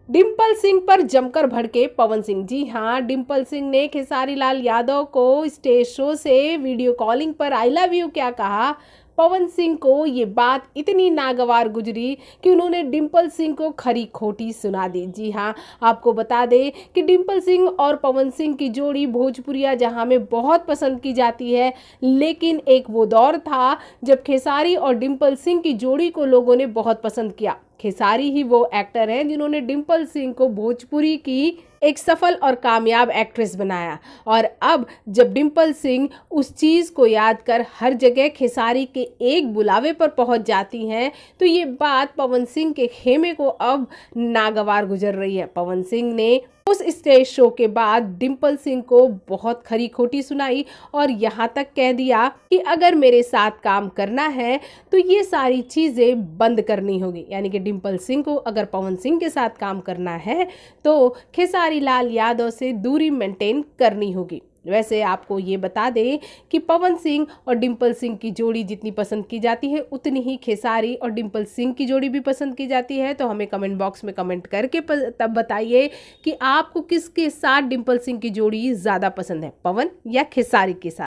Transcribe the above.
डिम्पल सिंह पर जमकर भड़के पवन सिंह। जी हाँ, डिम्पल सिंह ने खेसारी लाल यादव को स्टेज शो से वीडियो कॉलिंग पर आई लव यू क्या कहा। पवन सिंह को ये बात इतनी नागवार गुजरी कि उन्होंने डिम्पल सिंह को खरी खोटी सुना दी। जी हाँ, आपको बता दें कि डिम्पल सिंह और पवन सिंह की जोड़ी भोजपुरिया जहां में बहुत पसंद की जाती है, लेकिन एक वो दौर था जब खेसारी और डिम्पल सिंह की जोड़ी को लोगों ने बहुत पसंद किया। खेसारी ही वो एक्टर हैं जिन्होंने डिम्पल सिंह को भोजपुरी की एक सफल और कामयाब एक्ट्रेस बनाया, और अब जब डिम्पल सिंह उस चीज़ को याद कर हर जगह खेसारी के एक बुलावे पर पहुंच जाती हैं, तो ये बात पवन सिंह के खेमे को अब नागवार गुजर रही है। पवन सिंह ने उस स्टेज शो के बाद डिम्पल सिंह को बहुत खरी खोटी सुनाई और यहाँ तक कह दिया कि अगर मेरे साथ काम करना है तो ये सारी चीज़ें बंद करनी होगी। यानी कि डिम्पल सिंह को अगर पवन सिंह के साथ काम करना है तो खेसारी लाल यादव से दूरी मेंटेन करनी होगी। वैसे आपको ये बता दें कि पवन सिंह और डिम्पल सिंह की जोड़ी जितनी पसंद की जाती है, उतनी ही खेसारी और डिम्पल सिंह की जोड़ी भी पसंद की जाती है। तो हमें कमेंट बॉक्स में कमेंट करके तब बताइए कि आपको किसके साथ डिम्पल सिंह की जोड़ी ज़्यादा पसंद है, पवन या खेसारी के साथ।